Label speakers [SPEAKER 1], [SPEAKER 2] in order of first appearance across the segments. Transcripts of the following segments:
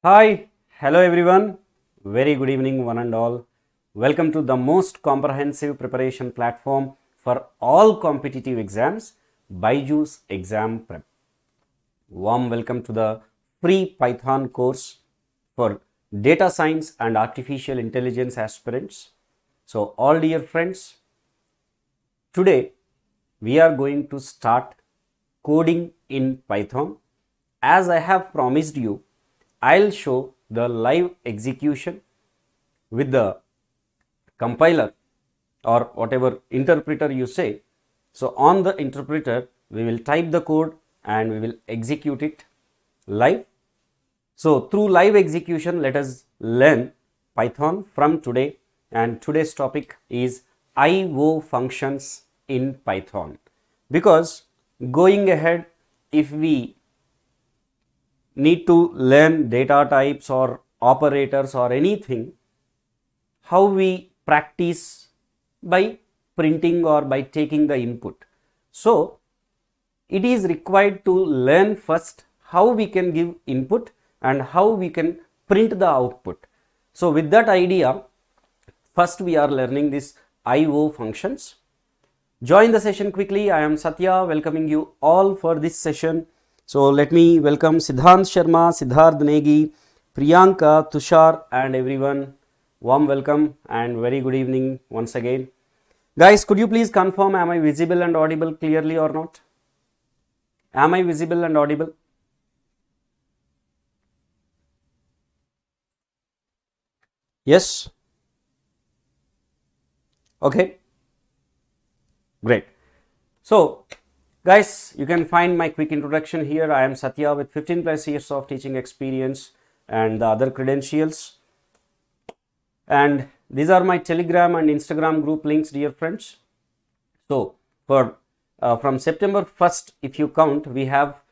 [SPEAKER 1] Hi, hello everyone. Very good evening, one and all. Welcome to the most comprehensive preparation platform for all competitive exams, BYJU'S Exam Prep. Warm welcome to the free Python course for data science and artificial intelligence aspirants. So, all dear friends, today we are going to start coding in Python. As I have promised you, I'll show the live execution with the compiler or whatever interpreter you say. So, on the interpreter, we will type the code and we will execute it live. So, through live execution, let us learn Python from today, and today's topic is IO functions in Python. Because going ahead, if we need to learn data types or operators or anything, how we practice by printing or by taking the input. So, it is required to learn first how we can give input and how we can print the output. So, with that idea, first we are learning this IO functions. Join the session quickly. I am Satya, welcoming you all for this session. So, let me welcome Siddhant Sharma, Siddharth Negi, Priyanka, Tushar and everyone. Warm welcome and very good evening once again. Guys, could you please confirm, am I visible and audible clearly or not? Am I visible and audible? Yes? Okay. Great. So, guys, you can find my quick introduction here. I am Satya with 15 plus years of teaching experience and the other credentials. And these are my Telegram and Instagram group links, dear friends. So, from September 1st, if you count, we have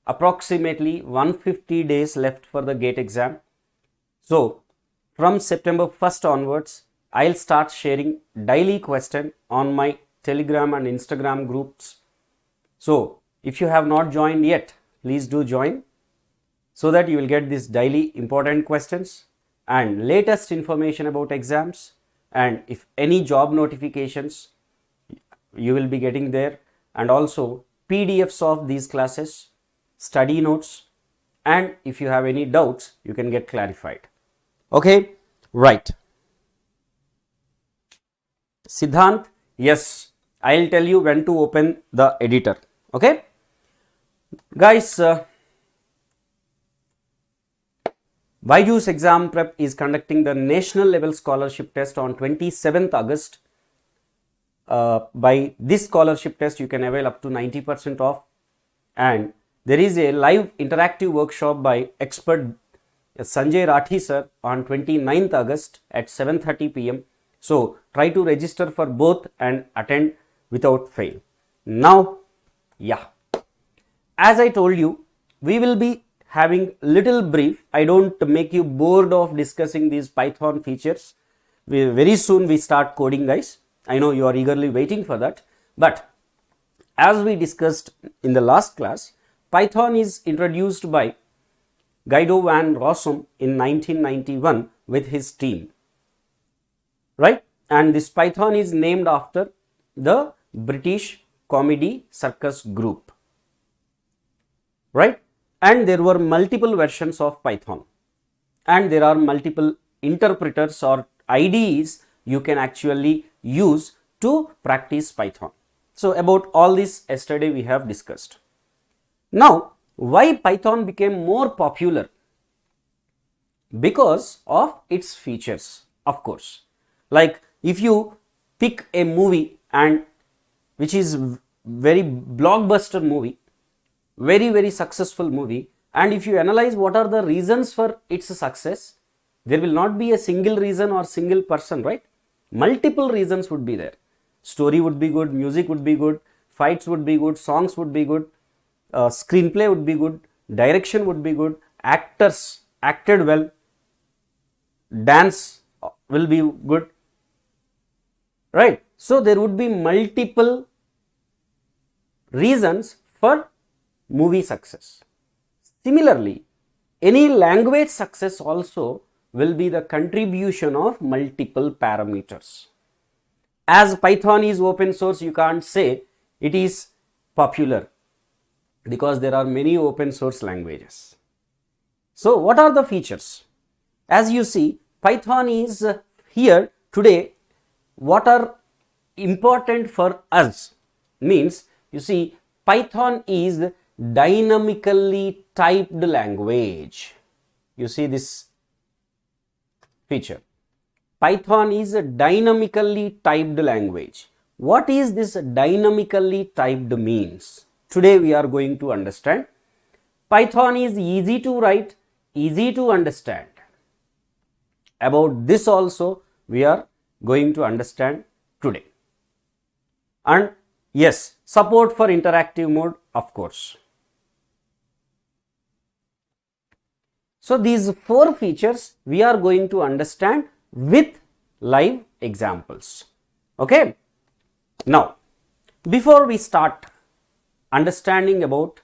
[SPEAKER 1] approximately 150 days left for the GATE exam. So, from September 1st onwards, I'll start sharing daily question on my Telegram and Instagram groups. So, if you have not joined yet, please do join so that you will get these daily important questions and latest information about exams, and if any job notifications you will be getting there, and also PDFs of these classes, study notes, and if you have any doubts you can get clarified. Okay, right. Siddhant, yes, I'll tell you when to open the editor. Okay, guys, BYJU'S Exam Prep is conducting the national level scholarship test on 27th August. By this scholarship test, you can avail up to 90% off, and there is a live interactive workshop by expert Sanjay Rathi sir on 29th August at 7:30 p.m. So, try to register for both and attend without fail. Now, yeah, as I told you, we will be having little brief. I don't make you bored of discussing these Python features. Very soon we start coding, guys. I know you are eagerly waiting for that. But as we discussed in the last class, Python is introduced by Guido van Rossum in 1991 with his team, right? And this Python is named after the British comedy circus group, right? And there were multiple versions of Python, and there are multiple interpreters or IDEs you can actually use to practice Python. So, about all this yesterday we have discussed. Now, why Python became more popular? Because of its features, of course. Like if you pick a movie and which is very blockbuster movie, very successful movie, and if you analyze what are the reasons for its success, there will not be a single reason or single person, right? Multiple reasons would be there. Story would be good, music would be good, fights would be good, songs would be good, screenplay would be good, direction would be good, actors acted well, dance will be good, right? So, there would be multiple reasons for movie success. Similarly, any language success also will be the contribution of multiple parameters. As Python is open source, you can't say it is popular because there are many open source languages. So what are the features? As you see, Python is here today. What are important for us means, you see, Python is dynamically typed language. You see this feature. Python is a dynamically typed language. What is this dynamically typed means? Today we are going to understand. Python is easy to write, easy to understand. About this also we are going to understand today. And yes, support for interactive mode, of course. So these 4 features we are going to understand with live examples. Okay. Now, before we start understanding about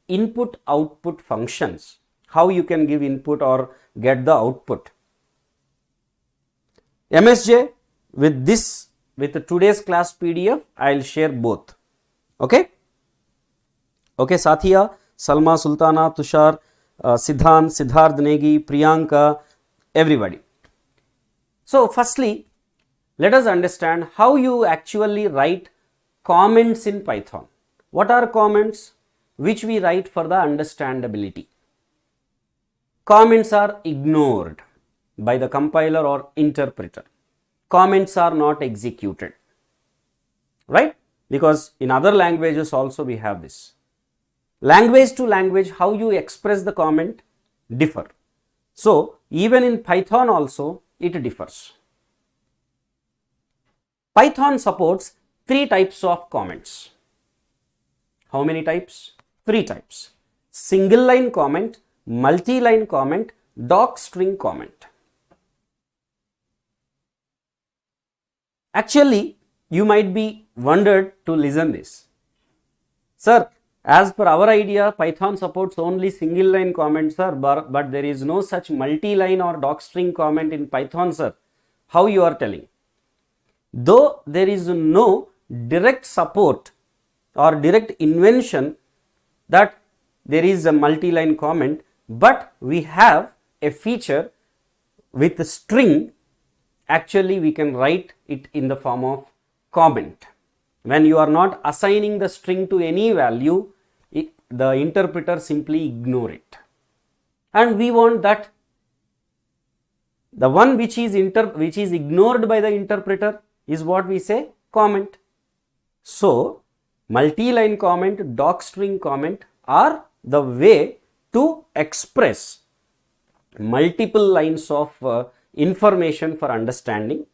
[SPEAKER 1] input output functions, how you can give input or get the output, MSJ with today's class PDF, I will share both. Okay. Okay, Sathiya, Salma, Sultana, Tushar, Siddhant, Siddharth Negi, Priyanka, everybody. So firstly, let us understand how you actually write comments in Python. What are comments? Which we write for the understandability. Comments are ignored by the compiler or interpreter. Comments are not executed, right? Because in other languages also we have this. Language to language, how you express the comment differ. So even in Python also it differs. Python supports 3 types of comments. How many types? 3 types. Single line comment, multi-line comment, docstring comment. Actually, you might be wondered to listen this. Sir, as per our idea, Python supports only single line comments, sir, but there is no such multi-line or docstring comment in Python, sir. How you are telling? Though there is no direct support or direct invention that there is a multi-line comment, but we have a feature with a string. Actually, we can write it in the form of comment. When you are not assigning the string to any value, the interpreter simply ignore it. And we want that the one which is ignored by the interpreter is what we say comment. So multi-line comment, docstring comment are the way to express multiple lines of information for understanding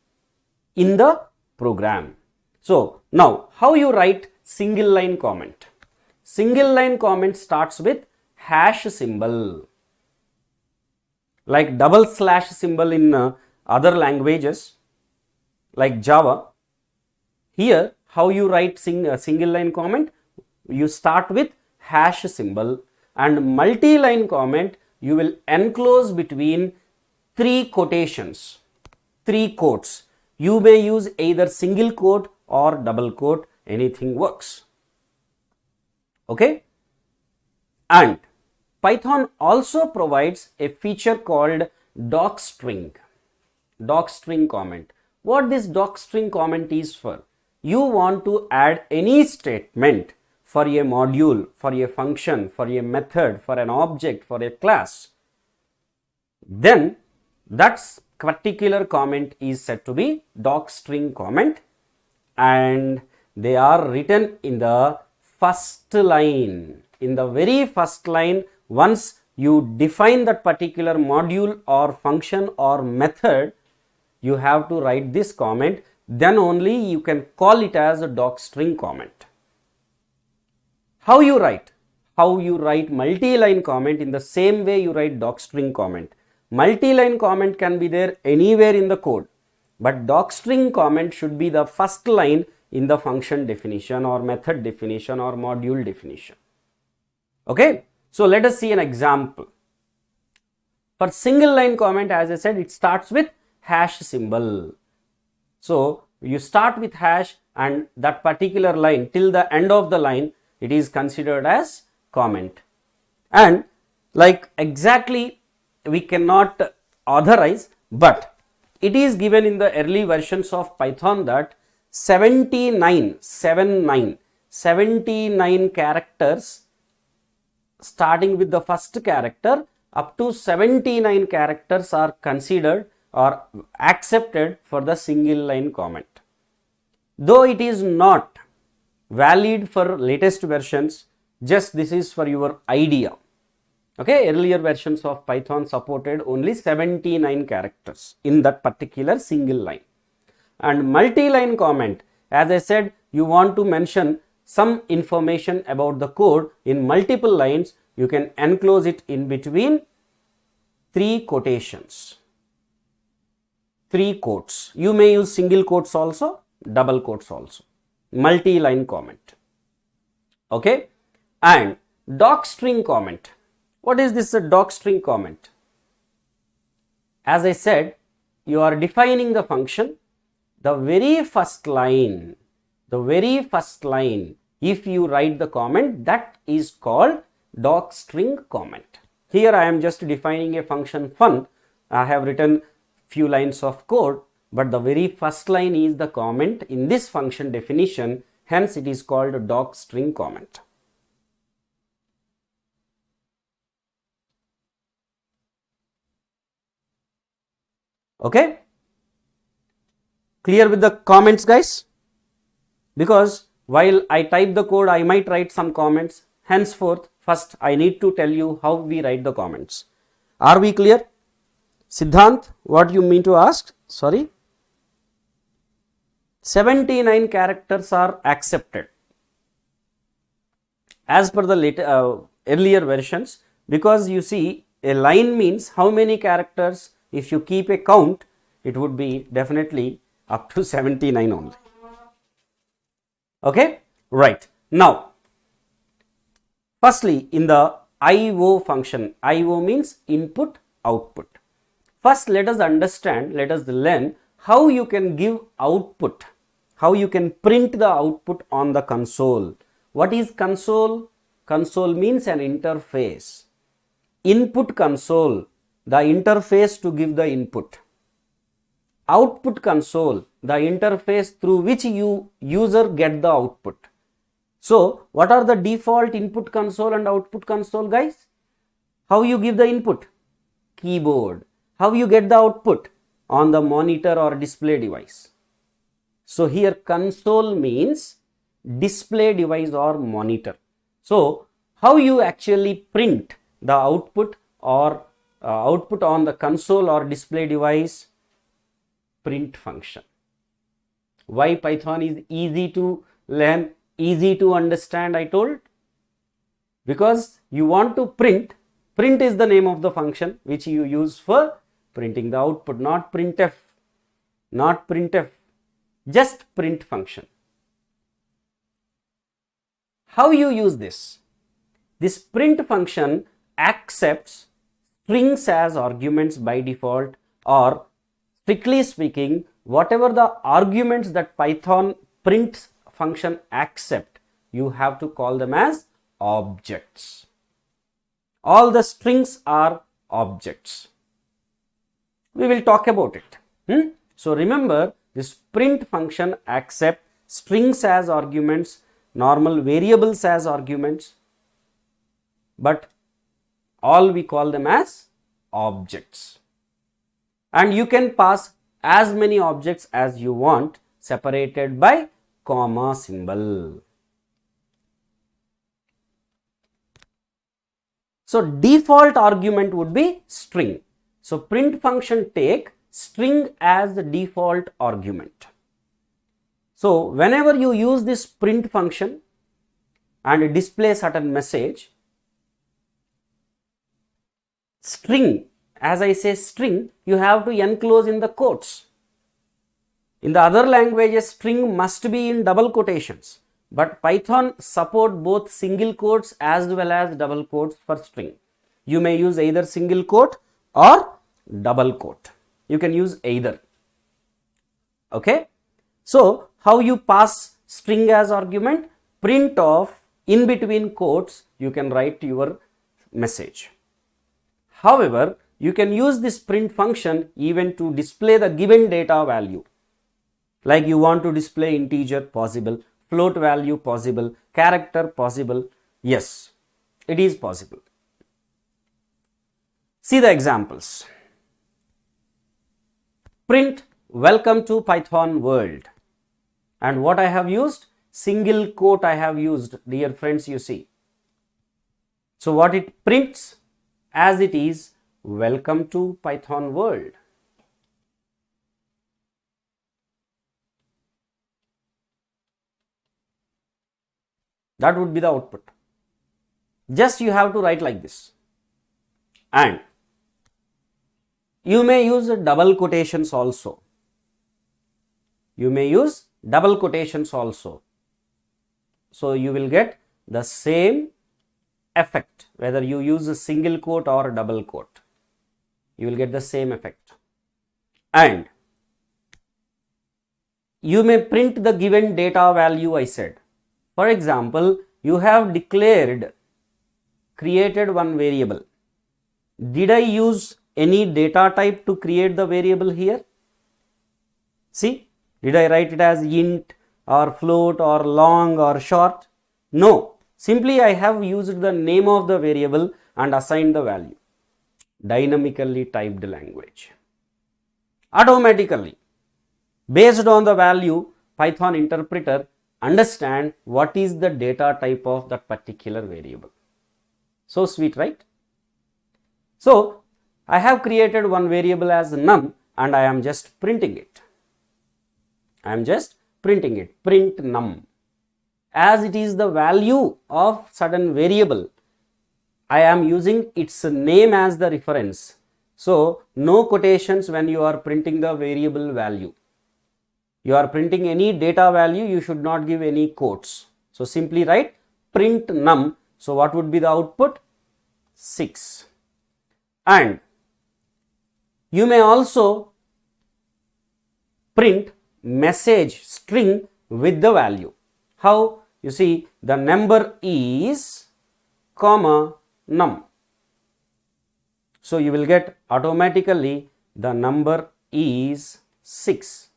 [SPEAKER 1] in the program. So now how you write single line comment? Single line comment starts with hash symbol, like double slash symbol in other languages like Java. Here how you write single line comment? You start with hash symbol, and multi-line comment you will enclose between 3 quotations, 3 quotes. You may use either single quote or double quote, anything works. Okay. And Python also provides a feature called docstring comment. What this docstring comment is for? You want to add any statement for a module, for a function, for a method, for an object, for a class, then that particular comment is said to be docstring comment, and they are written in the first line. In the very first line, once you define that particular module or function or method, you have to write this comment, then only you can call it as a docstring comment. How you write? How you write multi-line comment? In the same way you write docstring comment. Multi-line comment can be there anywhere in the code, but docstring comment should be the first line in the function definition or method definition or module definition. Okay, so let us see an example. For single line comment, as I said, it starts with hash symbol. So you start with hash and that particular line till the end of the line, it is considered as comment. And like exactly we cannot authorize, but it is given in the early versions of Python that 79 characters starting with the first character up to 79 characters are considered or accepted for the single line comment. Though it is not valid for latest versions, just this is for your idea. Okay, earlier versions of Python supported only 79 characters in that particular single line. And multi-line comment, as I said, you want to mention some information about the code in multiple lines, you can enclose it in between 3 quotations, 3 quotes. You may use single quotes also, double quotes also. Multi-line comment. Okay, and docstring comment. What is this docstring comment? As I said, you are defining the function. The very first line, if you write the comment, that is called docstring comment. Here I am just defining a function fun. I have written few lines of code, but the very first line is the comment in this function definition. Hence, it is called docstring comment. Okay, clear with the comments, guys? Because while I type the code, I might write some comments. Henceforth, first I need to tell you how we write the comments. Are we clear? Siddhant, what you mean to ask? Sorry. 79 characters are accepted as per the earlier versions, because you see a line means how many characters. If you keep a count, it would be definitely up to 79 only. Okay, right. Now, firstly, in the IO function, IO means input, output. First, let us understand, let us learn how you can give output, how you can print the output on the console. What is console? Console means an interface. Input console, the interface to give the input. Output console, the interface through which user get the output. So, what are the default input console and output console, guys? How you give the input? Keyboard. How you get the output? On the monitor or display device. So, here console means display device or monitor. So, how you actually print the output or output on the console or display device? Print function. Why Python is easy to learn, easy to understand, I told? Because you want to print. Print is the name of the function which you use for printing the output, not printf, just print function. How you use this? This print function accepts strings as arguments by default, or strictly speaking, whatever the arguments that Python print function accept, you have to call them as objects. All the strings are objects. We will talk about it. So remember, this print function accepts strings as arguments, normal variables as arguments, but all we call them as objects. And you can pass as many objects as you want, separated by comma symbol. So default argument would be string. So print function take string as the default argument. So whenever you use this print function and display certain message, string, as I say string, you have to enclose in the quotes. In the other languages, string must be in double quotations, but Python support both single quotes as well as double quotes for string. You may use either single quote or double quote. You can use either. Okay. So how you pass string as argument? Print of in between quotes you can write your message. However, you can use this print function even to display the given data value. Like you want to display integer, possible, float value, possible, character, possible. Yes, it is possible. See the examples. Print welcome to Python world. And what I have used? Single quote I have used, dear friends, you see. So what it prints as it is, welcome to Python world. That would be the output. Just you have to write like this. And you may use double quotations also. You may use double quotations also. So you will get the same effect whether you use a single quote or double quote. You will get the same effect. And you may print the given data value I said. For example, you have created one variable. Did I use any data type to create the variable here? See, did I write it as int or float or long or short? No, simply I have used the name of the variable and assigned the value. Dynamically typed language. Automatically, based on the value, Python interpreter understand what is the data type of that particular variable. So sweet, right? So I have created one variable as num and I am just printing it. I am just printing it, print num. As it is the value of certain variable, I am using its name as the reference. So no quotations when you are printing the variable value. You are printing any data value, you should not give any quotes. So simply write print num. So what would be the output? 6. And you may also print message string with the value. How? You see, the number is comma num. So you will get automatically the number is 6.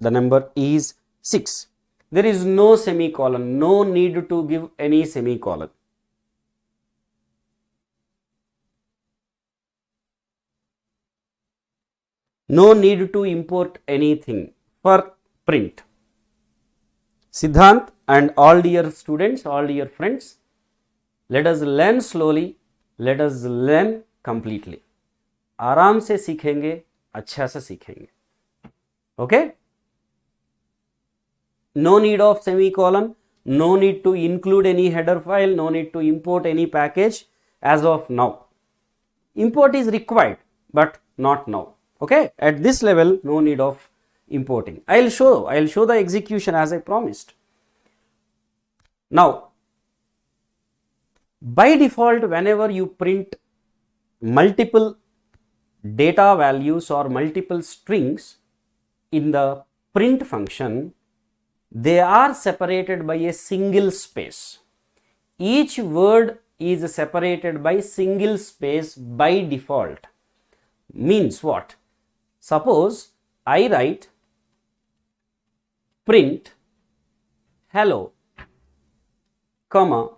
[SPEAKER 1] The number is 6. There is no semicolon, no need to give any semicolon. No need to import anything for print. Siddhant and all dear students, all dear friends, let us learn slowly, let us learn completely. आराम से सीखेंगे, अच्छा से सीखेंगे. Okay? No need of semicolon, no need to include any header file, no need to import any package as of now. Import is required, but not now. Okay, at this level, no need of importing. I'll show the execution as I promised. Now, by default, whenever you print multiple data values or multiple strings in the print function, they are separated by a single space. Each word is separated by single space by default. Means what? Suppose I write print hello, comma,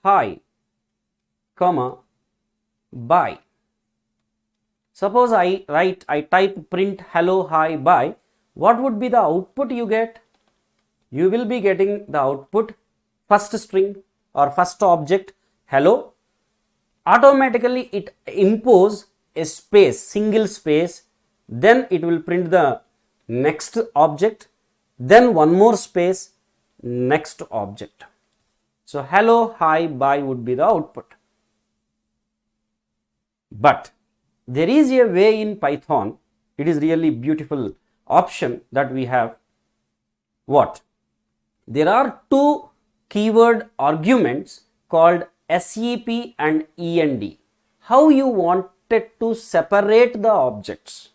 [SPEAKER 1] hi, comma, bye. Suppose I type print hello, hi, bye. What would be the output you get? You will be getting the output first string or first object hello. Automatically it imposes a space, single space, then it will print the next object, then one more space, next object. So hello, hi, bye would be the output. But there is a way in Python, it is really beautiful option that we have. What? There are two keyword arguments called SEP and END, how you wanted to separate the objects?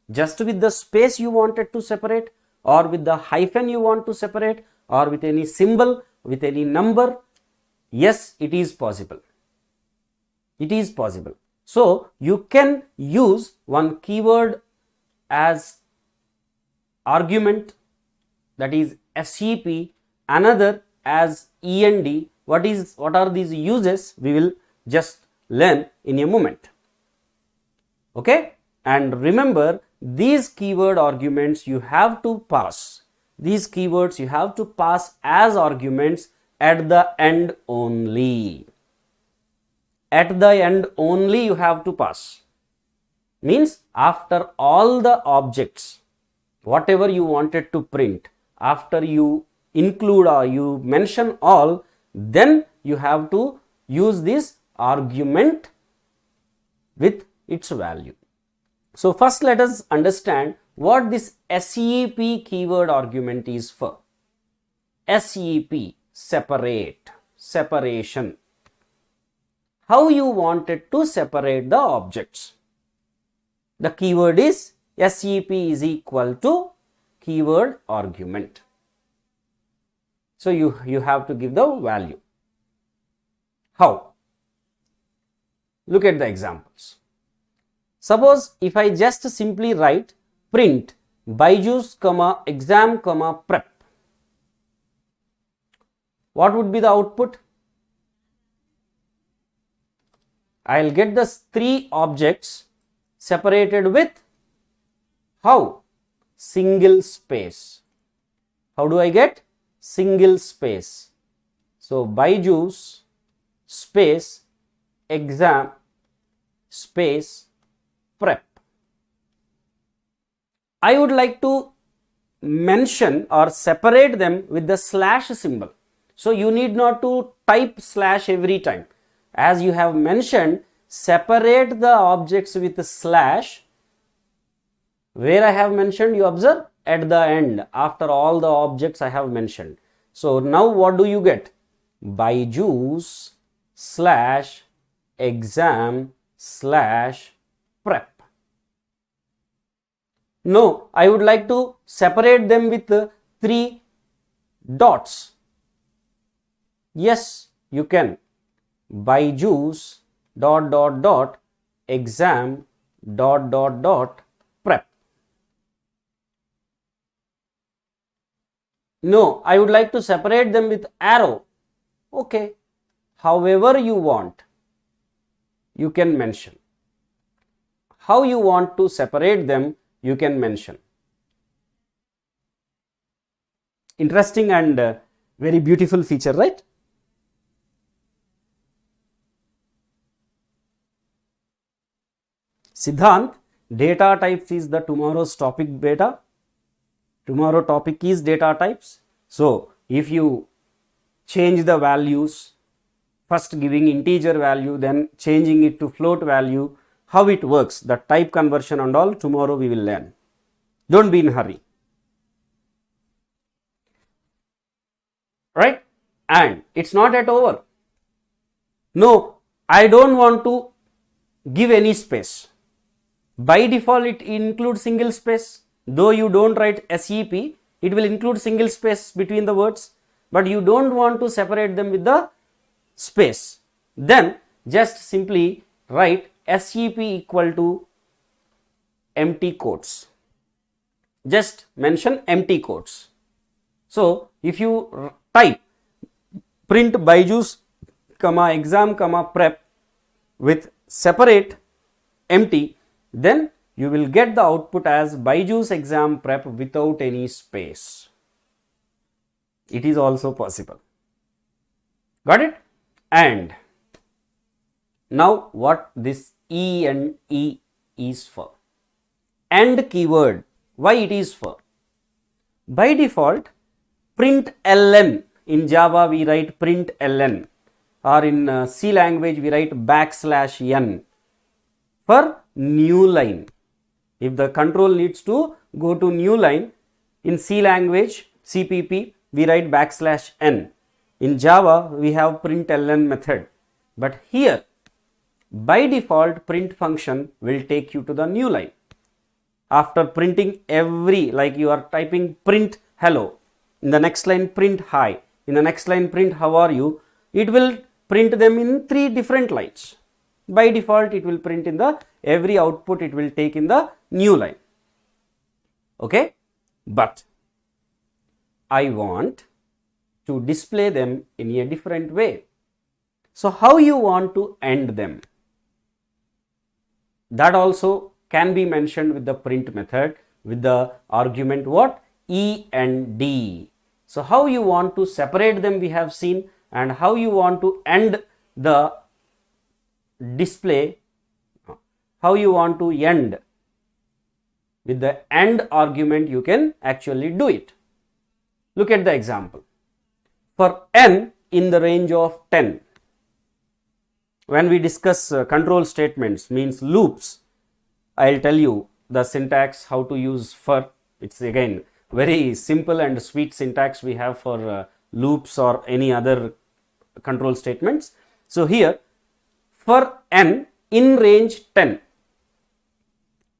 [SPEAKER 1] Just with the space you wanted to separate, or with the hyphen you want to separate, or with any symbol, with any number? Yes, it is possible. It is possible. So you can use one keyword as argument, that is SEP, another as END. What are these uses? We will just learn in a moment. Okay, and remember, these keyword arguments you have to pass. These keywords you have to pass as arguments at the end only. At the end only you have to pass. Means after all the objects, whatever you wanted to print, after you include or you mention all, then you have to use this argument with its value. So first let us understand what this SEP keyword argument is for. SEP, separate, separation. How you wanted to separate the objects? The keyword is SEP is equal to keyword argument. So you have to give the value. How? Look at the examples. Suppose if I just simply write print BYJU'S, exam, prep. What would be the output? I will get the three objects separated with how? Single space. How do I get? Single space. So BYJU'S space exam space prep. I would like to mention or separate them with the slash symbol. So you need not to type slash every time. As you have mentioned, separate the objects with a slash. Where I have mentioned, you observe, at the end, after all the objects I have mentioned. So now what do you get? BYJU'S slash exam slash prep. No, I would like to separate them with three dots. Yes, you can. BYJU'S exam prep. No, I would like to separate them with arrow. Okay, however you want, you can mention. How you want to separate them, you can mention. Interesting and very beautiful feature, right? Siddhant, data types is the tomorrow's topic beta. Tomorrow topic is data types. So if you change the values, first giving integer value, then changing it to float value, how it works, the type conversion and all, tomorrow we will learn. Don't be in a hurry. Right? And it's not yet over. No, I don't want to give any space. By default, it includes single space. Though you don't write SEP, it will include single space between the words, but you don't want to separate them with the space. Then just simply write SEP equal to empty quotes. Just mention empty quotes. So if you type print BYJU'S, exam, prep with separate empty, then you will get the output as BYJU'S exam prep without any space. It is also possible. Got it? And now what this E and E is for? And keyword, why it is for? By default, print ln. In Java we write print ln, or in C language we write \n for new line. If the control needs to go to new line, in C language, CPP, we write \n. In Java, we have println method. But here by default print function will take you to the new line. After printing every, like you are typing print hello, in the next line print hi, in the next line print how are you, it will print them in 3 different lines. By default it will print in the every output, it will take in the new line. Okay, but I want to display them in a different way. So how you want to end them? That also can be mentioned with the print method with the argument what? E and D. So how you want to separate them we have seen, and how you want to end the display, how you want to end with the end argument, you can actually do it. Look at the example. For n in the range of 10, when we discuss control statements, means loops, I will tell you the syntax how to use for. It's again very simple and sweet syntax we have for loops or any other control statements. So here for n in range 10,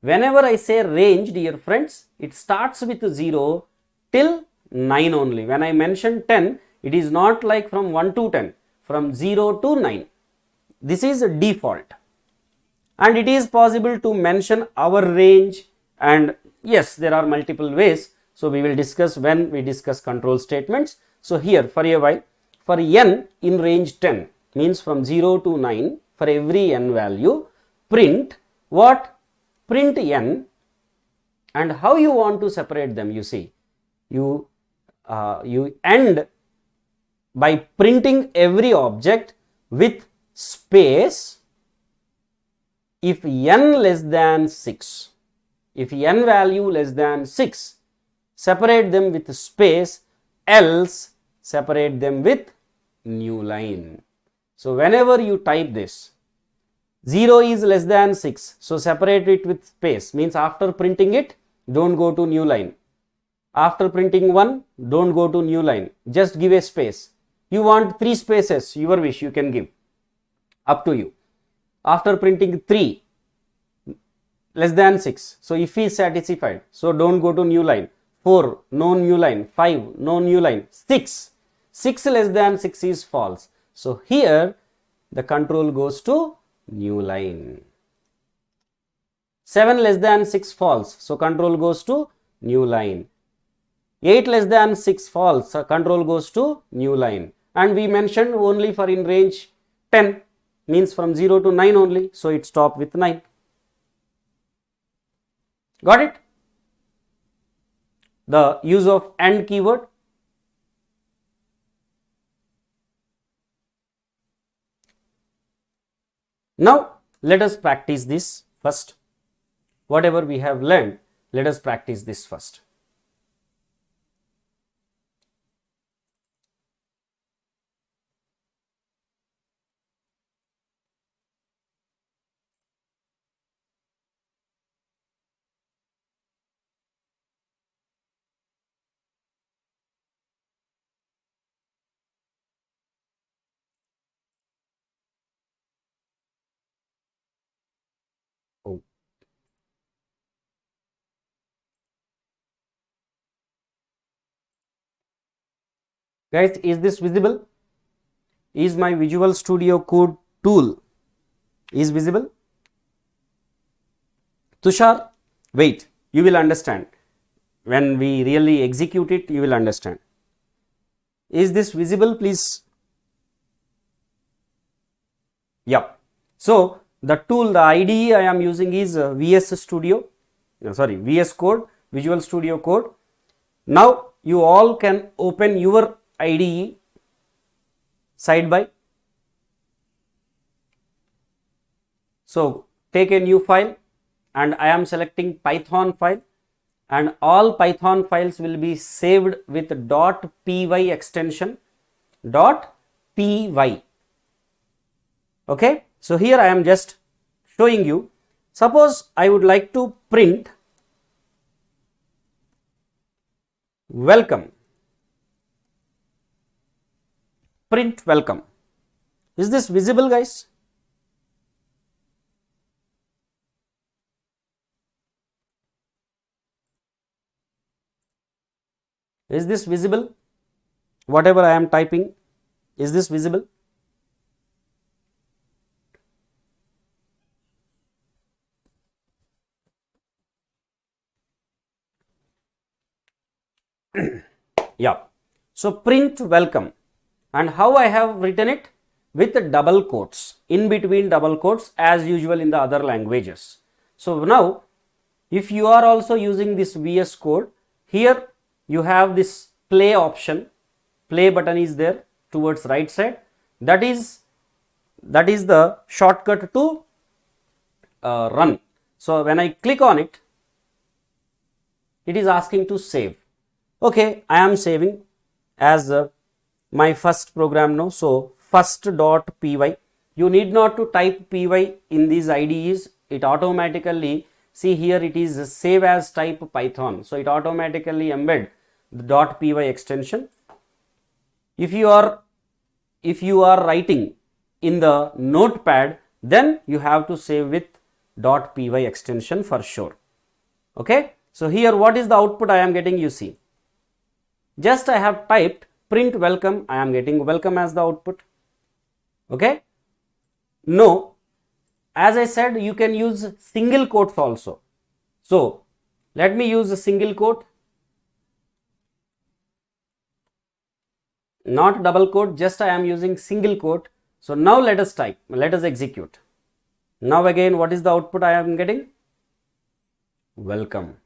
[SPEAKER 1] whenever I say range, dear friends, it starts with 0 till 9 only. When I mention 10, it is not like from 1 to 10, from 0 to 9. This is a default, and it is possible to mention our range, and yes, there are multiple ways. So we will discuss when we discuss control statements. So here for a while, for n in range 10 means from 0 to 9, for every n value print what? Print n. And how you want to separate them? You see, you end by printing every object with space if n less than 6. If n value less than 6, separate them with space, else separate them with new line. So whenever you type this, 0 is less than 6, so separate it with space, means after printing it, don't go to new line. After printing 1, don't go to new line, just give a space. You want 3 spaces, your wish, you can give, up to you. After printing 3, less than 6, so if is satisfied, so don't go to new line. 4, no new line. 5, no new line. 6 less than 6 is false, so here the control goes to new line. 7 less than 6 false, so control goes to new line. 8 less than 6 false, so control goes to new line. And we mentioned only for in range 10, means from 0 to 9 only, so it stopped with 9. Got it? The use of AND keyword. Now let us practice this first. Whatever we have learned, let us practice this first. Oh. Guys, is this visible? Is my Visual Studio Code tool is visible? Tushar, wait, you will understand. When we really execute it, you will understand. Is this visible, please? Yeah. So the tool, the IDE I am using is VS Code, Visual Studio Code. Now you all can open your IDE side by. So take a new file, and I am selecting Python file, and all Python files will be saved with .py extension, .py. Okay, so here I am just showing you. Suppose I would like to print welcome, print welcome. Is this visible, guys? Is this visible? Whatever I am typing, is this visible? Yeah. So print welcome, and how I have written it? With double quotes, in between double quotes, as usual in the other languages. So now, if you are also using this VS Code, here you have this play option. Play button is there towards right side. That is the shortcut to run. So when I click on it, it is asking to save. Okay, I am saving as my first program now. So first.py. You need not to type py in these IDEs. It automatically, see here it is save as type Python. So it automatically embed the .py extension. If you are writing in the notepad, then you have to save with .py extension for sure. Okay. So here what is the output I am getting? You see, just I have typed print welcome, I am getting welcome as the output. Okay. No, as I said, you can use single quotes also. So let me use a single quote, not double quote, just I am using single quote. So now let us type, let us execute. Now again, what is the output I am getting? Welcome.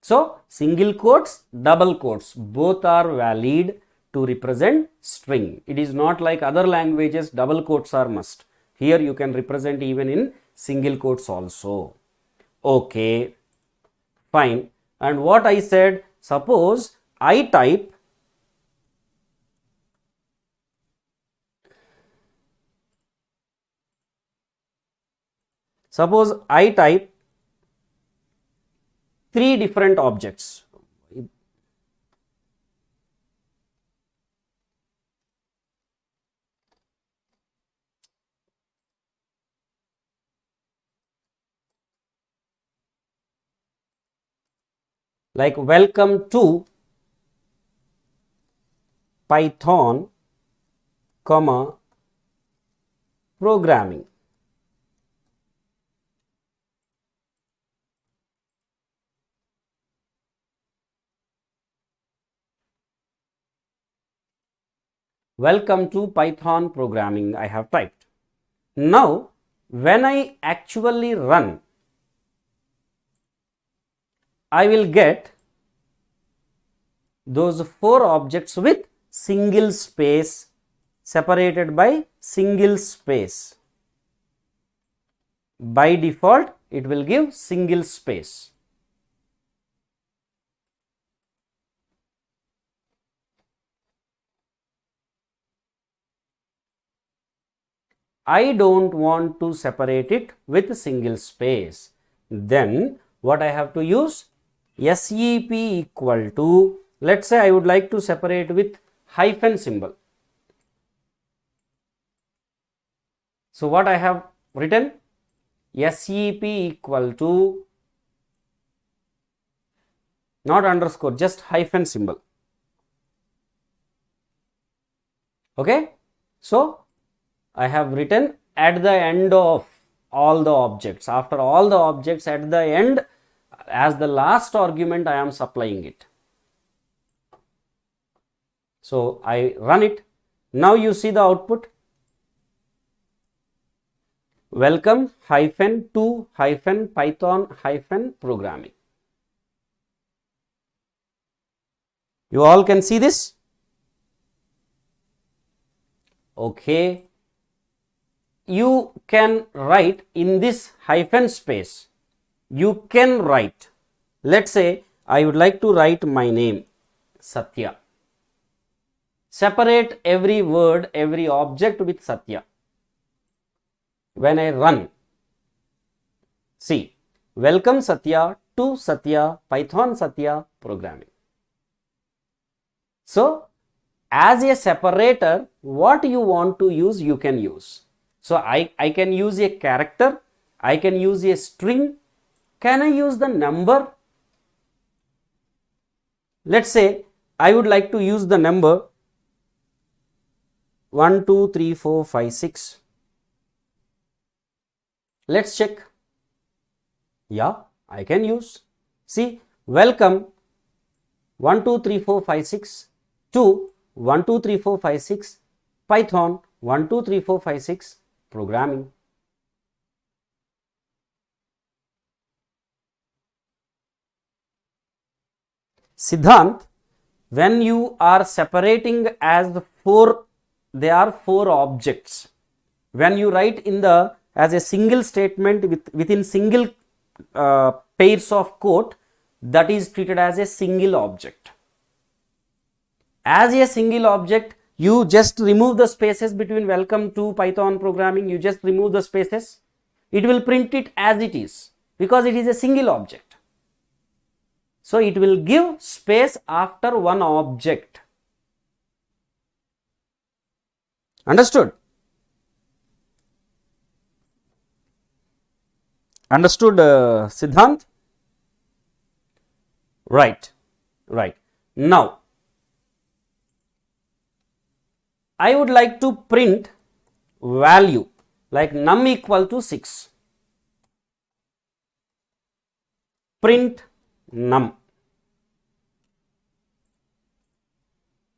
[SPEAKER 1] So single quotes, double quotes, both are valid to represent string. It is not like other languages, double quotes are must. Here you can represent even in single quotes also. Okay, fine. And what I said, suppose I type three different objects. Like welcome to Python, comma, programming. Welcome to Python programming, I have typed. Now, when I actually run, I will get those four objects with single space, separated by single space. By default, it will give single space. I don't want to separate it with single space. Then what I have to use? SEP equal to, let's say I would like to separate with hyphen symbol. So what I have written? SEP equal to, not underscore, just hyphen symbol. Okay. So I have written at the end of all the objects. After all the objects, at the end, as the last argument, I am supplying it. So I run it. Now you see the output. Welcome hyphen to hyphen Python hyphen programming. You all can see this? Okay. You can write in this hyphen space, you can write, let's say I would like to write my name Satya. Separate every word, every object with Satya. When I run, see, welcome Satya to Satya, Python Satya programming. So as a separator, what you want to use, you can use. So I can use a character, I can use a string. Can I use the number? Let's say I would like to use the number 1, 2, 3, 4, 5, 6. Let's check. Yeah, I can use. See, welcome 1, 2, 3, 4, 5, 6 to 1, 2, 3, 4, 5, 6 Python 1, 2, 3, 4, 5, 6 programming. Siddhant, when you are separating as four, there are four objects. When you write in the as a single statement within single pairs of quote, that is treated as a single object. As a single object, you just remove the spaces between welcome to Python programming, you just remove the spaces. It will print it as it is because it is a single object. So it will give space after one object. Understood? Understood, Siddhant? Right, right. Now, I would like to print value like num equal to 6. Print num.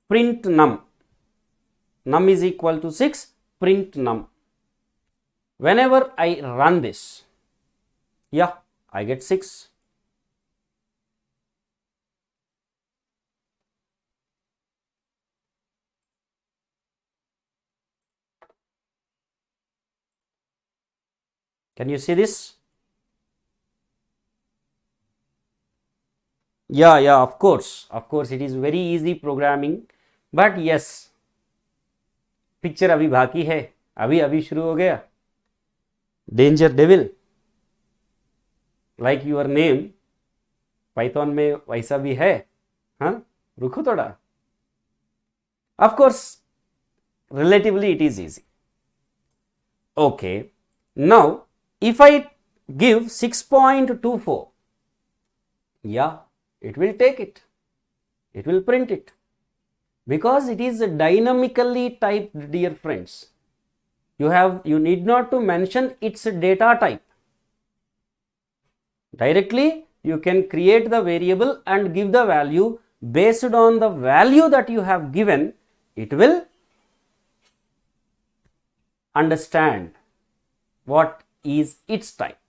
[SPEAKER 1] Print num. Num is equal to 6. Print num. Whenever I run this, yeah, I get 6. Can you see this? Yeah, of course, it is very easy programming, but yes, picture अभी बाकी है, अभी शुरू हो गया. Danger devil, like your name, Python में वैसा भी है, हाँ, रुको थोड़ा. Of course, relatively it is easy. Okay, now if I give 6.24, yeah, it will take it. It will print it because it is dynamically typed, dear friends. You need not to mention its data type. Directly you can create the variable and give the value. Based on the value that you have given, it will understand what is its type.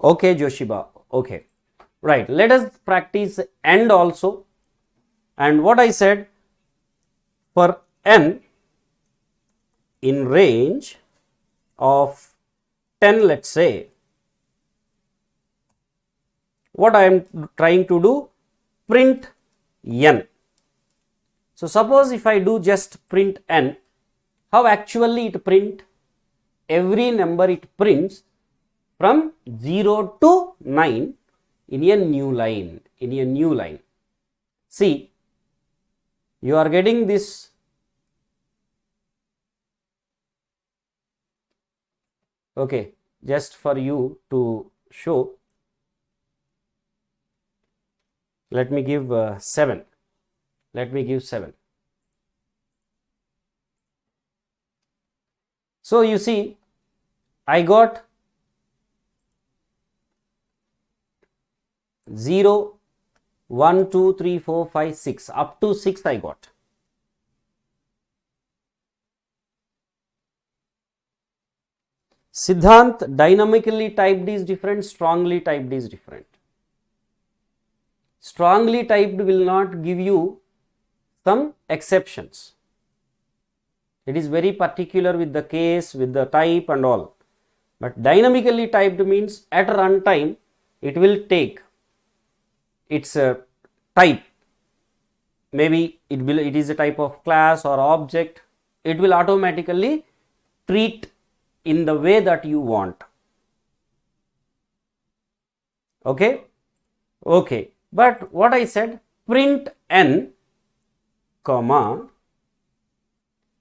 [SPEAKER 1] Okay, Joshiba. Okay, right. Let us practice AND also. And what I said, for n in range of 10, let's say, what I am trying to do, print n. So suppose if I do just print n, how actually it print? Every number it prints from 0 to 9 in a new line. See, you are getting this. Okay, just for you to show, let me give 7. Let me give 7. So you see, I got 0, 1, 2, 3, 4, 5, 6. Up to 6 I got. Siddhant, dynamically typed is different, strongly typed is different. Strongly typed will not give you some exceptions. It is very particular with the case, with the type and all. But dynamically typed means at runtime it will take its type. Maybe it is a type of class or object. It will automatically treat in the way that you want. Okay, okay, but what I said, print n, comma,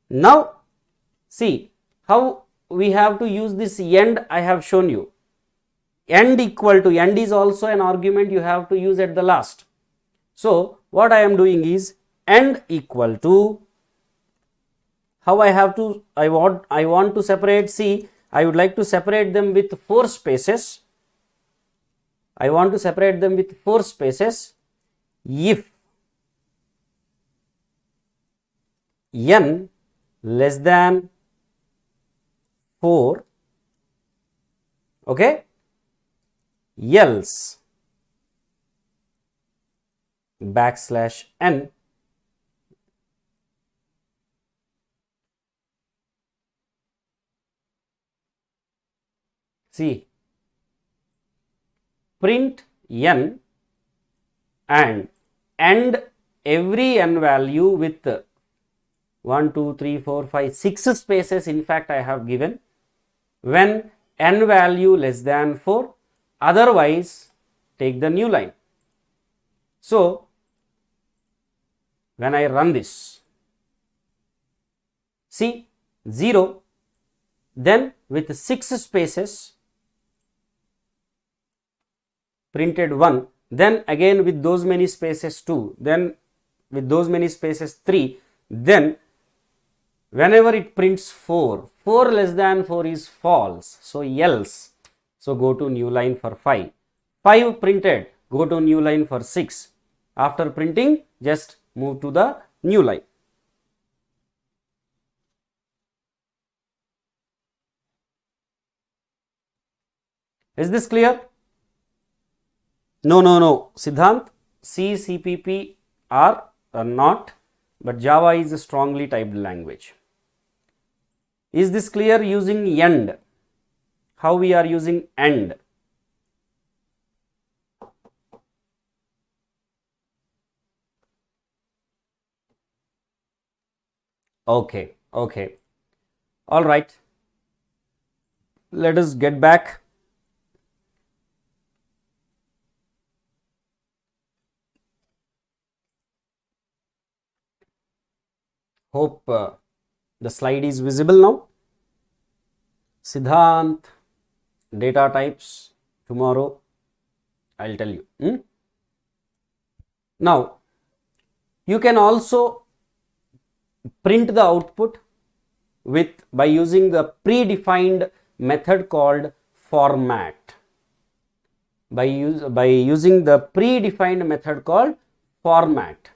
[SPEAKER 1] now see how we have to use this end. I have shown you. End equal to, end is also an argument you have to use at the last. So what I am doing is end equal to, how I have to, I want to separate, see, I would like to separate them with 4 spaces. I want to separate them with 4 spaces. If n less than 4, okay, else backslash n, see, print n and end every n value with 1, 2, 3, 4, 5, 6 spaces. In fact, I have given when n value less than 4, otherwise take the new line. So when I run this, see 0, then with 6 spaces printed 1, then again with those many spaces 2, then with those many spaces 3, then whenever it prints 4, 4 less than 4 is false, so else, so go to new line for 5, 5 printed, go to new line for 6, after printing just move to the new line. Is this clear? No, Siddhant, C, CPP are not, but Java is a strongly typed language. Is this clear? Using end, how we are using end? Okay, okay, all right, let us get back. Hope the slide is visible now. Siddhant, data types, tomorrow I will tell you. Now you can also print the output by using the predefined method called format. By using the predefined method called format,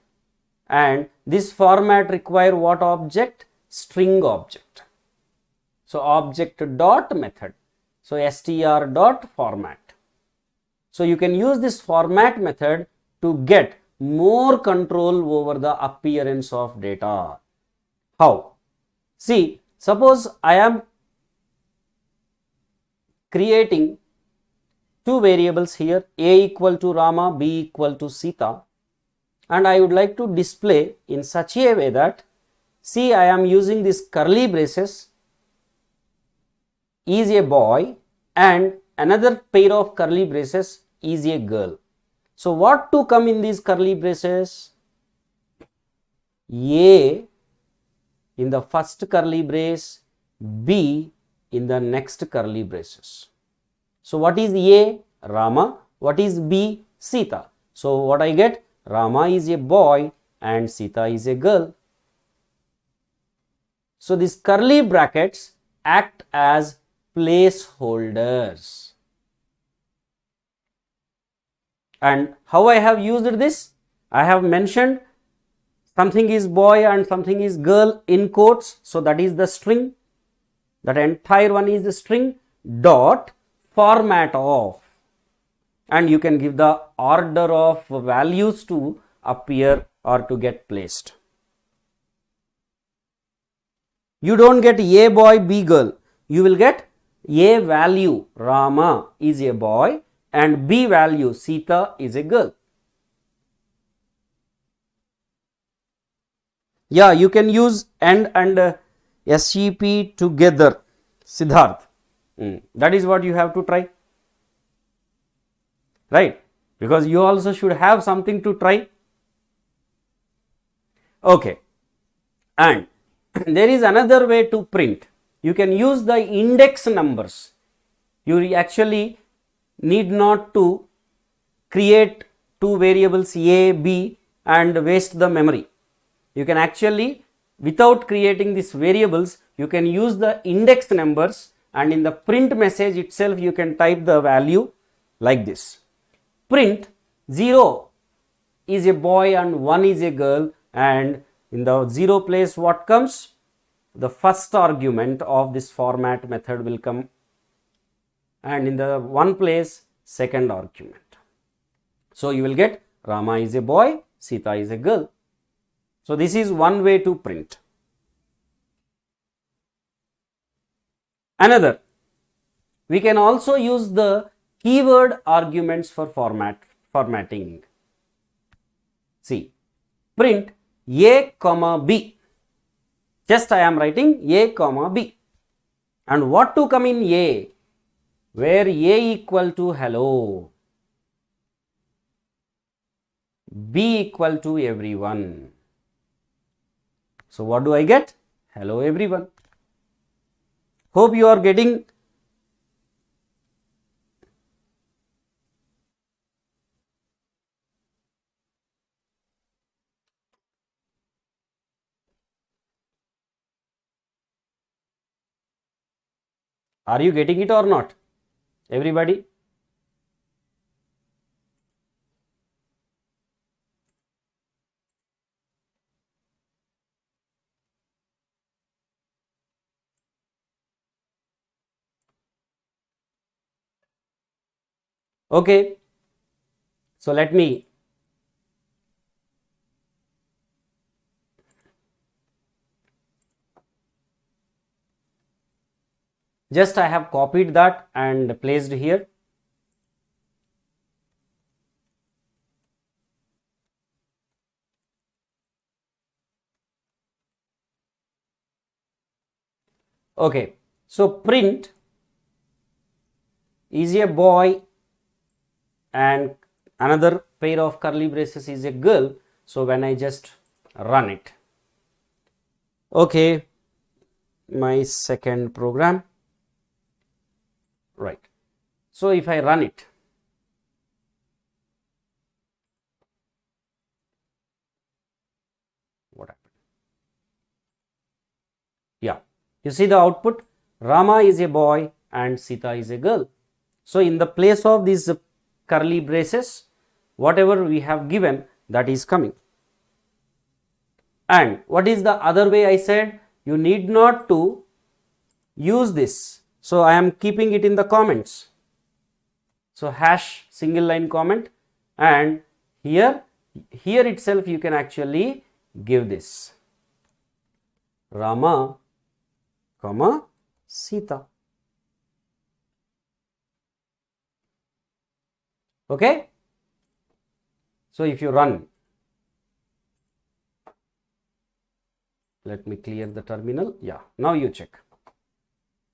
[SPEAKER 1] and this format require what object? String object. So object dot method, so str dot format. So you can use this format method to get more control over the appearance of data. How? See, suppose I am creating 2 variables here, a equal to Rama, b equal to Sita, and I would like to display in such a way that, see, I am using this curly braces, is a boy, and another pair of curly braces is a girl. So what to come in these curly braces? A in the first curly brace, B in the next curly braces. So what is A? Rama. What is B? Sita. So what I get? Rama is a boy and Sita is a girl. So these curly brackets act as placeholders. And how I have used this? I have mentioned something is boy and something is girl in quotes. So that is the string. That entire one is the string dot format of. And you can give the order of values to appear or to get placed. You don't get A boy, B girl. You will get A value, Rama is a boy, and B value, Sita is a girl. Yeah, you can use and SEP together, Siddharth. That is what you have to try, right? Because you also should have something to try. Okay, and there is another way to print. You can use the index numbers. You actually need not to create two variables A, B and waste the memory. You can actually, without creating these variables, you can use the index numbers, and in the print message itself you can type the value like this. Print 0 is a boy and 1 is a girl, and in the 0 place what comes? The first argument of this format method will come, and in the 1 place second argument. So you will get Rama is a boy, Sita is a girl. So this is one way to print. Another, we can also use the keyword arguments for formatting. See, print A comma B. Just I am writing A comma B. And what to come in A? Where A equal to hello, B equal to everyone. So what do I get? Hello everyone. Hope you are getting. Are you getting it or not? Everybody? Okay. So let me just I have copied that and placed here. Okay, so print is a boy and another pair of curly braces is a girl. So when I just run it, okay, my second program, right? So if I run it, what happened? Yeah, you see the output, Rama is a boy and Sita is a girl. So in the place of these curly braces, whatever we have given, that is coming. And what is the other way? I said you need not to use this. So I am keeping it in the comments. So hash single line comment, and here itself you can actually give this Rama comma Sita. Okay. So if you run, let me clear the terminal. Yeah, now you check.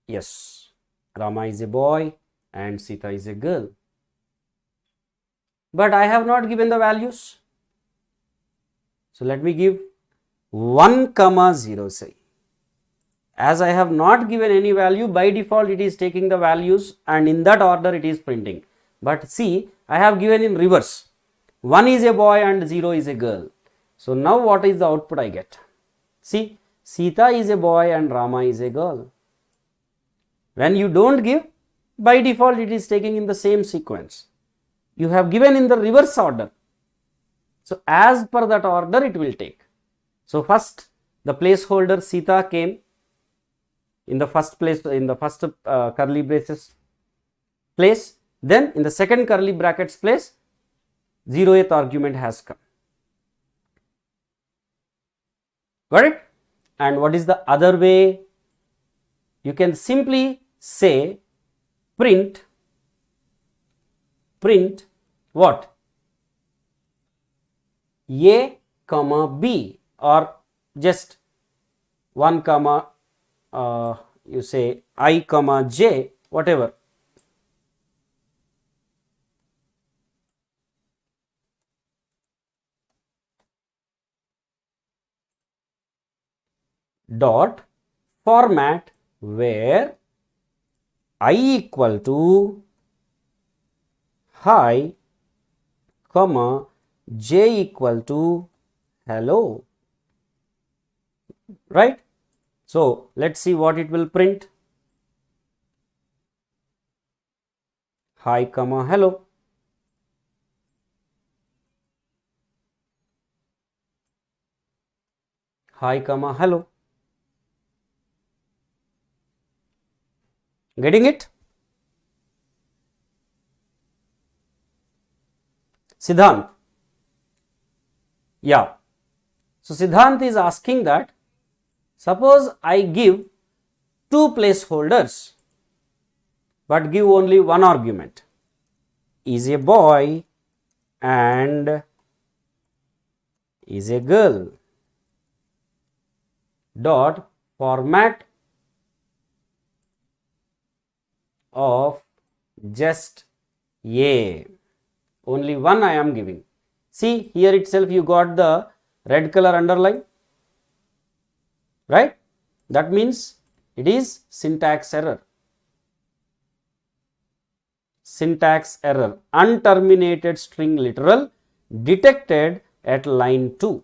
[SPEAKER 1] Yes, Rama is a boy and Sita is a girl. But I have not given the values. So let me give 1 comma 0. Say, as I have not given any value, by default it is taking the values and in that order it is printing. But see, I have given in reverse. 1 is a boy and 0 is a girl. So now what is the output I get? See, Sita is a boy and Rama is a girl. When you don't give, by default it is taking in the same sequence. You have given in the reverse order. So as per that order it will take. So first the placeholder Sita came in the first place, in the first curly braces place. Then in the second curly brackets place, 0th argument has come. Got it? And what is the other way? You can simply say print what? A comma B, or just 1 comma you say I comma j, whatever. Dot format where I equal to hi comma j equal to hello, right? So let's see what it will print. Hi comma hello. Hi comma hello. Getting it? Siddhant. Yeah. So Siddhant is asking that suppose I give two placeholders but give only one argument, is a boy and is a girl. Dot format of just a, only one I am giving. See here itself you got the red color underline, right? That means it is syntax error. Syntax error, unterminated string literal detected at line 2.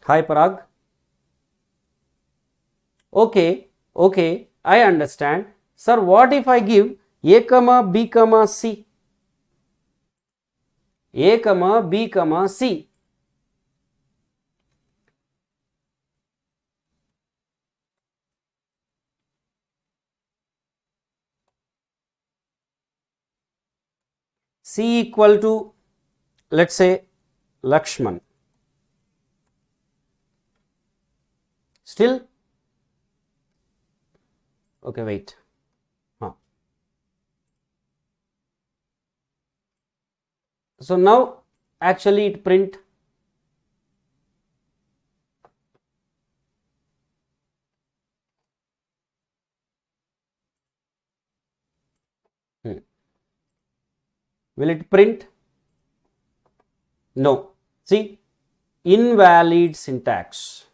[SPEAKER 1] Hi Parag. Okay, I understand. Sir, what if I give a comma b comma c? A comma b comma c. C equal to, let's say, Lakshman. Still? Okay, wait. So now actually it print will it print? No. See, invalid syntax.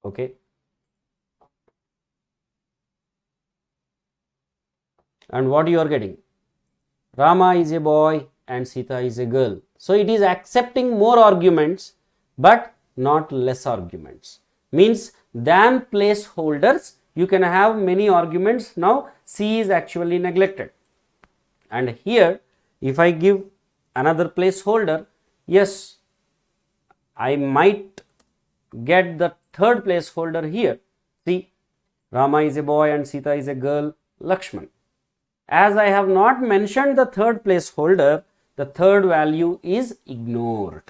[SPEAKER 1] Okay. And what you are getting? Rama is a boy and Sita is a girl. So it is accepting more arguments but not less arguments. Means than placeholders you can have many arguments. Now C is actually neglected. And here if I give another placeholder, yes, I might get the third placeholder here. See, Rama is a boy and Sita is a girl, Lakshman. As I have not mentioned the third placeholder, the third value is ignored.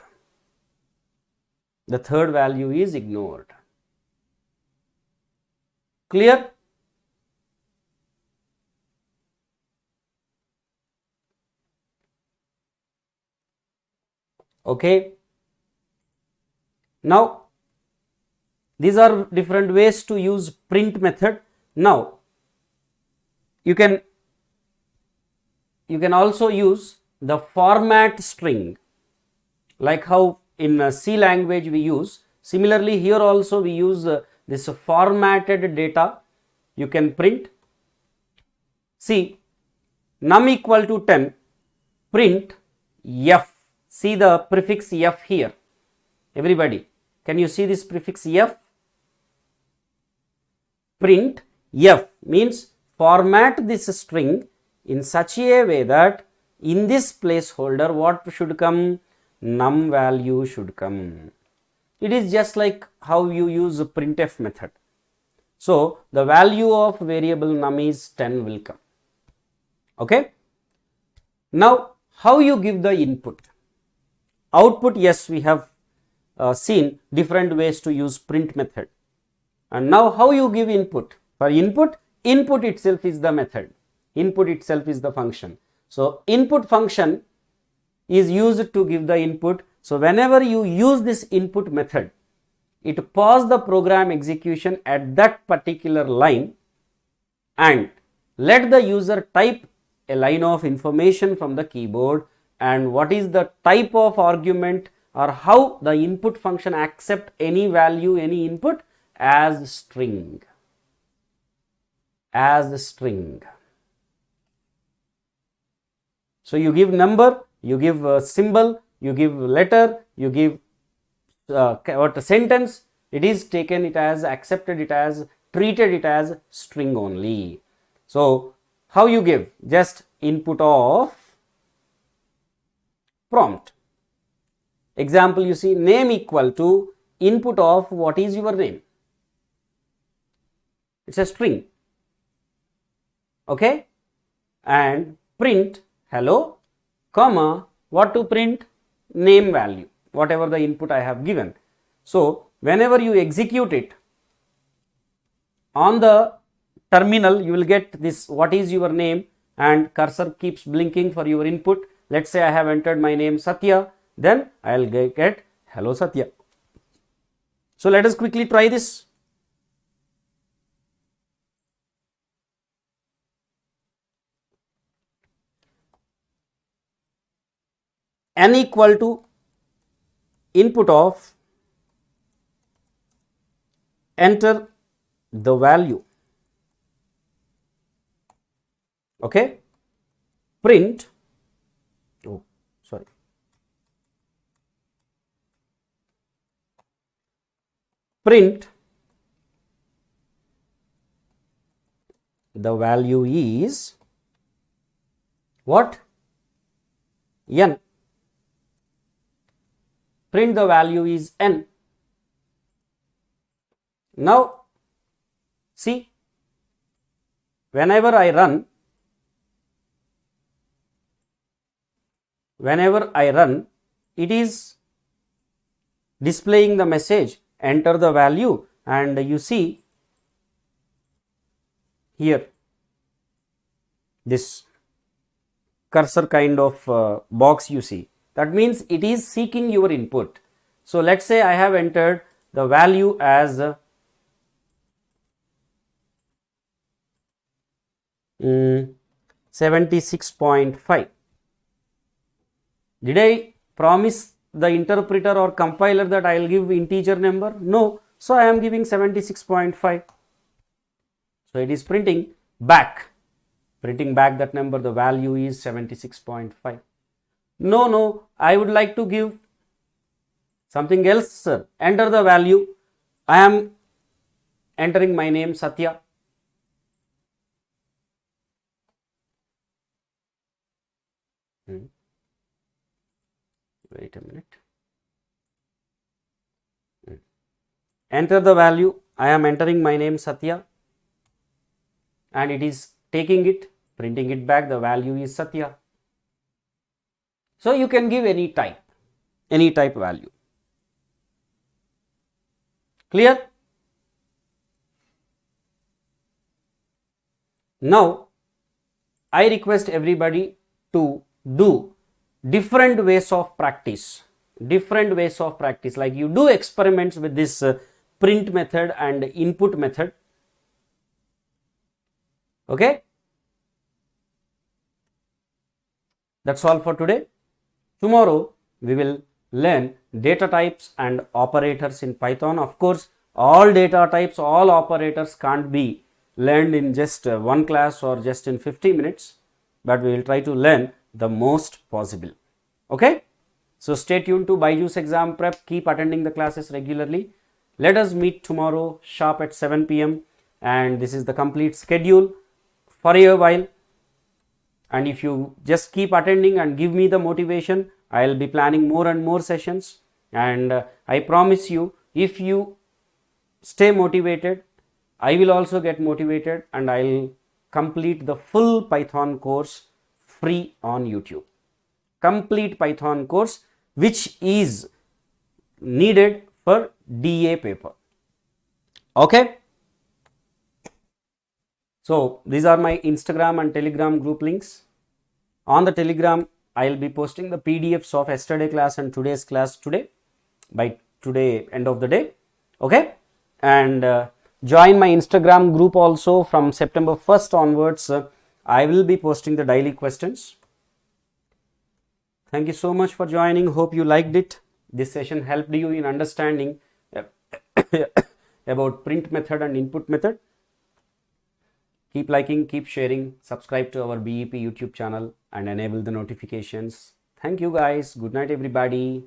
[SPEAKER 1] The third value is ignored. Clear? Okay. Now, these are different ways to use print method. Now, you can also use the format string, like how in C language we use. Similarly, here also we use this formatted data. You can print. See, num equal to 10, print f. See the prefix f here. Everybody, can you see this prefix f? Print f means format this string in such a way that in this placeholder what should come? Num value should come. It is just like how you use printf method. So the value of variable num is 10 will come. Okay. Now, how you give the input? Output, yes, we have seen different ways to use print method. And now how you give input? For input, input itself is the method. Input itself is the function. So, input function is used to give the input. So, whenever you use this input method, it pauses the program execution at that particular line and let the user type a line of information from the keyboard, and what is the type of argument or how the input function accept any value, any input as string, So, you give number, you give a symbol, you give letter, you give what a sentence, it is taken it as, accepted it as, treated it as string only. So, how you give? Just input of prompt. Example, you see name equal to input of what is your name. It's a string. Okay. And print hello, comma, what to print? Name value, whatever the input I have given. So, whenever you execute it on the terminal, you will get this what is your name, and cursor keeps blinking for your input. Let's say I have entered my name Satya, then I will get hello Satya. So, let us quickly try this. N equal to input of, enter the value, okay, print, oh sorry, print the value is what? N. Print the value is N. Now, see, whenever I run, it is displaying the message, enter the value, and you see here this cursor kind of box you see. That means it is seeking your input. So, let us say I have entered the value as 76.5. Did I promise the interpreter or compiler that I will give integer number? No. So, I am giving 76.5. So, it is printing back that number, the value is 76.5. No, I would like to give something else, sir. Enter the value. I am entering my name Satya. Wait a minute. Enter the value. I am entering my name Satya, and it is taking it, printing it back. The value is Satya. So, you can give any type value. Clear? Now, I request everybody to do different ways of practice, like you do experiments with this print method and input method. Okay? That's all for today. Tomorrow, we will learn data types and operators in Python. Of course, all data types, all operators can't be learned in just one class or just in 50 minutes, but we will try to learn the most possible. Okay? So, stay tuned to BYJU'S exam prep. Keep attending the classes regularly. Let us meet tomorrow sharp at 7 p.m. and this is the complete schedule for a while. And if you just keep attending and give me the motivation, I will be planning more and more sessions, and I promise you, if you stay motivated, I will also get motivated and I will complete the full Python course free on YouTube. Complete Python course which is needed for DA paper. Okay. So these are my Instagram and Telegram group links. On the Telegram, I will be posting the PDFs of yesterday class and today's class today, by today end of the day. Okay. And join my Instagram group also. From September 1st onwards, I will be posting the daily questions. Thank you so much for joining. Hope you liked it. This session helped you in understanding about print method and input method. Keep liking, keep sharing, subscribe to our BEP YouTube channel and enable the notifications. Thank you guys. Good night everybody.